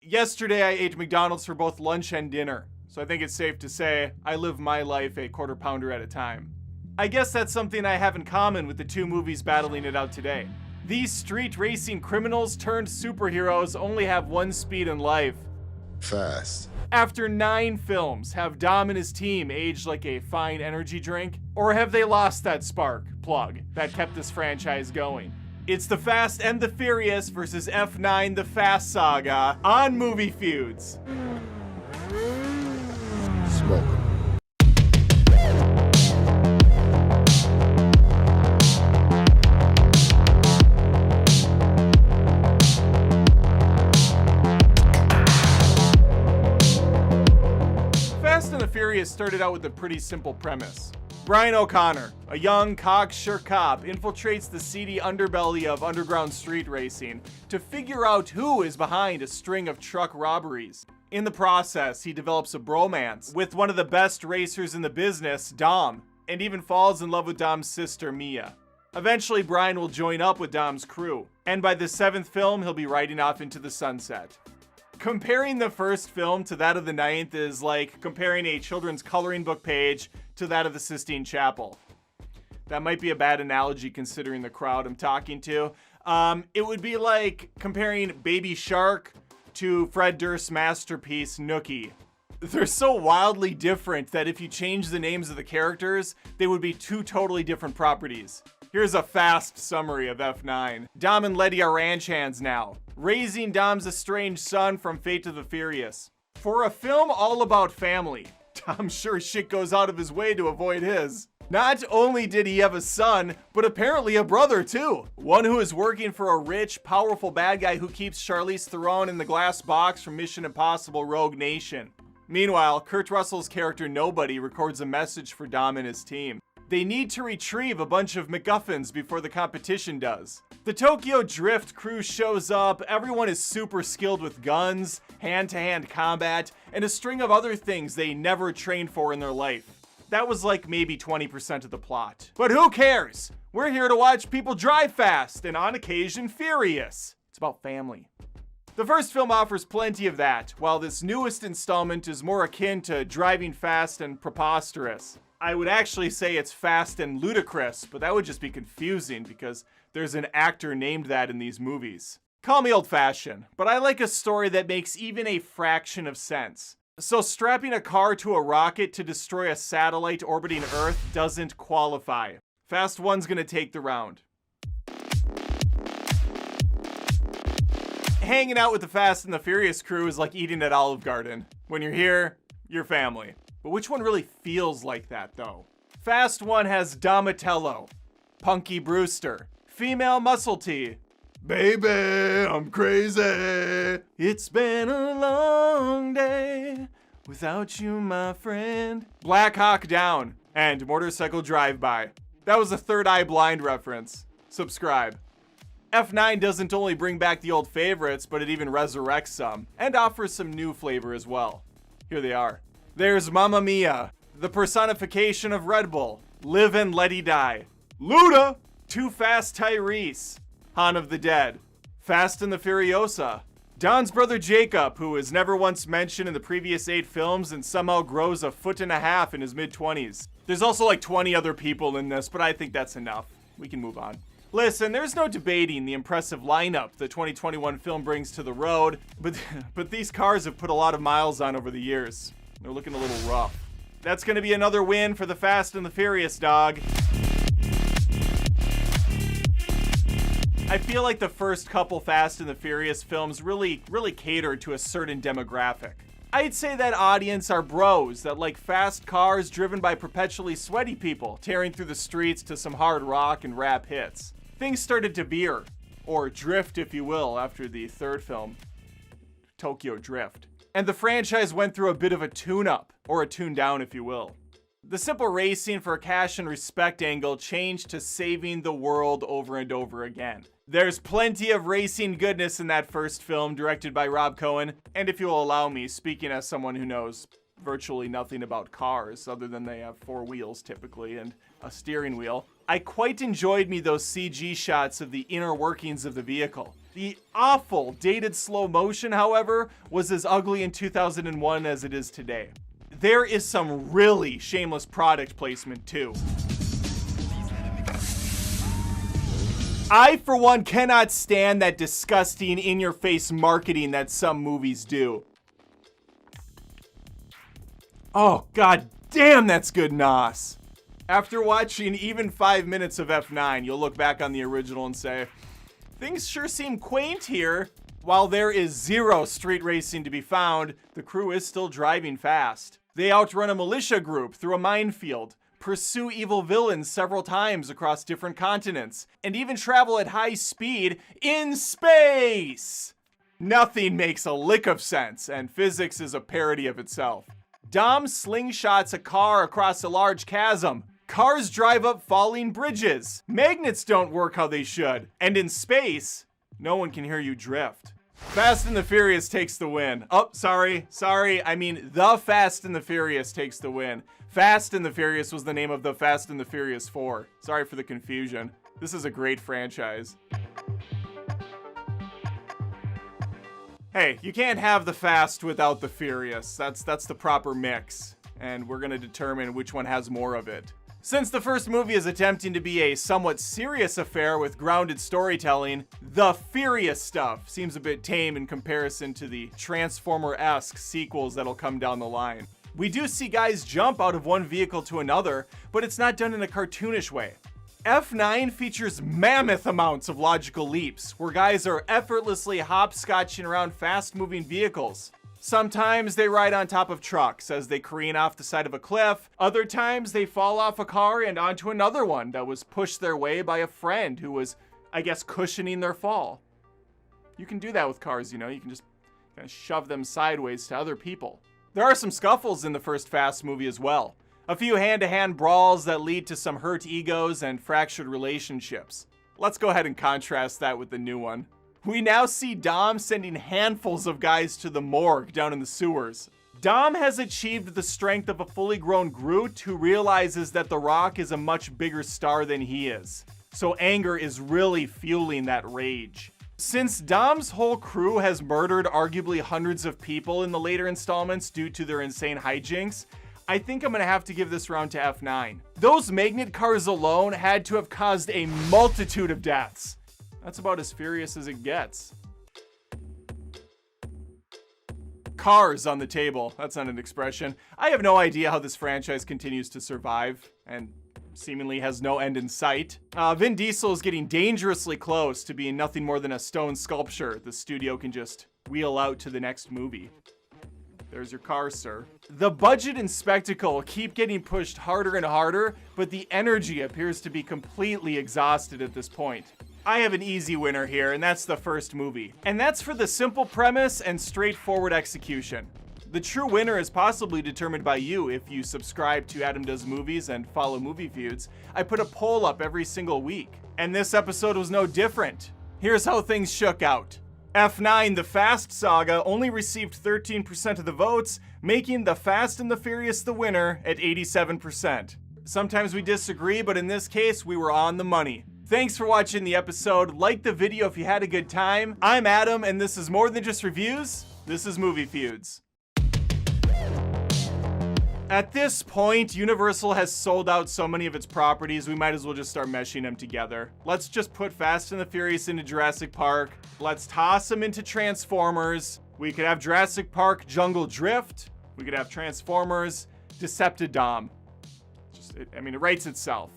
Yesterday I ate McDonald's for both lunch and dinner, so I think it's safe to say I live my life a quarter pounder at a time. I guess that's something I have in common with the two movies battling it out today. These street racing criminals turned superheroes only have one speed in life: fast. After 9 films, have Dom and his team aged like a fine energy drink? Or have they lost that spark, plug, that kept this franchise going? It's The Fast and the Furious versus F9 The Fast Saga on Movie Feuds. Smoke. Fast and the Furious started out with a pretty simple premise. Brian O'Connor, a young, cocksure cop, infiltrates the seedy underbelly of underground street racing to figure out who is behind a string of truck robberies. In the process, he develops a bromance with one of the best racers in the business, Dom, and even falls in love with Dom's sister, Mia. Eventually, Brian will join up with Dom's crew, and by the 7th film, he'll be riding off into the sunset. Comparing the first film to that of the 9th is like comparing a children's coloring book page to that of the Sistine Chapel. That might be a bad analogy considering the crowd I'm talking to. It would be like comparing Baby Shark to Fred Durst's masterpiece, Nookie. They're so wildly different that if you change the names of the characters, they would be 2 totally different properties. Here's a fast summary of F9. Dom and Letty are ranch hands now, raising Dom's estranged son from Fate of the Furious. For a film all about family, Dom sure shit goes out of his way to avoid his. Not only did he have a son, but apparently a brother too. One who is working for a rich, powerful bad guy who keeps Charlize Theron in the glass box from Mission Impossible Rogue Nation. Meanwhile, Kurt Russell's character Nobody records a message for Dom and his team. They need to retrieve a bunch of MacGuffins before the competition does. The Tokyo Drift crew shows up, everyone is super skilled with guns, hand-to-hand combat, and a string of other things they never trained for in their life. That was like maybe 20% of the plot. But who cares? We're here to watch people drive fast and on occasion furious. It's about family. The first film offers plenty of that, while this newest installment is more akin to driving fast and preposterous. I would actually say it's fast and ludicrous, but that would just be confusing because there's an actor named that in these movies. Call me old-fashioned, but I like a story that makes even a fraction of sense. So strapping a car to a rocket to destroy a satellite orbiting Earth doesn't qualify. Fast 1's gonna take the round. Hanging out with the Fast and the Furious crew is like eating at Olive Garden. When you're here, you're family. But which one really feels like that, though? Fast 1 has Donatello, Punky Brewster, Female Muscle T, Baby, I'm crazy. It's been a long day without you, my friend. Black Hawk Down, and Motorcycle Drive-By. That was a Third Eye Blind reference. Subscribe. F9 doesn't only bring back the old favorites, but it even resurrects some, and offers some new flavor as well. Here they are. There's Mamma Mia, the personification of Red Bull, Live and Letty Die. Luda, Too Fast Tyrese, Han of the Dead, Fast and the Furiosa, Don's brother Jacob, who was never once mentioned in the previous 8 films and somehow grows 1.5 feet in his mid-20s. There's also like 20 other people in this, but I think that's enough. We can move on. Listen, there's no debating the impressive lineup the 2021 film brings to the road, but these cars have put a lot of miles on over the years. They're looking a little rough. That's gonna be another win for the Fast and the Furious, dog. I feel like the first couple Fast and the Furious films really catered to a certain demographic. I'd say that audience are bros that like fast cars driven by perpetually sweaty people tearing through the streets to some hard rock and rap hits. Things started to veer, or drift if you will, after the 3rd film, Tokyo Drift. And the franchise went through a bit of a tune-up, or a tune-down if you will. The simple racing for a cash and respect angle changed to saving the world over and over again. There's plenty of racing goodness in that first film directed by Rob Cohen, and if you'll allow me, speaking as someone who knows virtually nothing about cars other than they have 4 wheels typically and a steering wheel, I quite enjoyed me those CG shots of the inner workings of the vehicle. The awful dated slow motion, however, was as ugly in 2001 as it is today. There is some really shameless product placement too. I, for one, cannot stand that disgusting in-your-face marketing that some movies do. Oh, god damn, that's good nos. After watching even 5 minutes of F9, you'll look back on the original and say, things sure seem quaint here. While there is zero street racing to be found, the crew is still driving fast. They outrun a militia group through a minefield, pursue evil villains several times across different continents, and even travel at high speed in space! Nothing makes a lick of sense, and physics is a parody of itself. Dom slingshots a car across a large chasm. Cars drive up falling bridges. Magnets don't work how they should. And in space, no one can hear you drift. Fast and the Furious takes the win. Oh, sorry. I mean, The Fast and the Furious takes the win. Fast and the Furious was the name of The Fast and the Furious 4. Sorry for the confusion. This is a great franchise. Hey, you can't have the Fast without the Furious. That's the proper mix. And we're gonna determine which one has more of it. Since the first movie is attempting to be a somewhat serious affair with grounded storytelling, the Furious stuff seems a bit tame in comparison to the Transformer-esque sequels that'll come down the line. We do see guys jump out of one vehicle to another, but it's not done in a cartoonish way. F9 features mammoth amounts of logical leaps, where guys are effortlessly hopscotching around fast-moving vehicles. Sometimes they ride on top of trucks as they careen off the side of a cliff. Other times they fall off a car and onto another one that was pushed their way by a friend who was, I guess, cushioning their fall. You can do that with cars, you know, you can just kind of shove them sideways to other people. There are some scuffles in the first Fast movie as well. A few hand-to-hand brawls that lead to some hurt egos and fractured relationships. Let's go ahead and contrast that with the new one. We now see Dom sending handfuls of guys to the morgue down in the sewers. Dom has achieved the strength of a fully grown Groot who realizes that The Rock is a much bigger star than he is. So anger is really fueling that rage. Since Dom's whole crew has murdered arguably hundreds of people in the later installments due to their insane hijinks, I think I'm gonna have to give this round to F9. Those magnet cars alone had to have caused a multitude of deaths. That's about as furious as it gets. Cars on the table. That's not an expression. I have no idea how this franchise continues to survive and seemingly has no end in sight. Vin Diesel is getting dangerously close to being nothing more than a stone sculpture the studio can just wheel out to the next movie. There's your car, sir. The budget and spectacle keep getting pushed harder and harder, but the energy appears to be completely exhausted at this point. I have an easy winner here, and that's the first movie. And that's for the simple premise and straightforward execution. The true winner is possibly determined by you if you subscribe to Adam Does Movies and follow Movie Feuds. I put a poll up every single week, and this episode was no different. Here's how things shook out. F9 The Fast Saga only received 13% of the votes, making The Fast and the Furious the winner at 87%. Sometimes we disagree, but in this case, we were on the money. Thanks for watching the episode. Like the video if you had a good time. I'm Adam, and this is more than just reviews. This is Movie Feuds. At this point, Universal has sold out so many of its properties, we might as well just start meshing them together. Let's just put Fast and the Furious into Jurassic Park. Let's toss them into Transformers. We could have Jurassic Park Jungle Drift. We could have Transformers Deceptidom. It writes itself.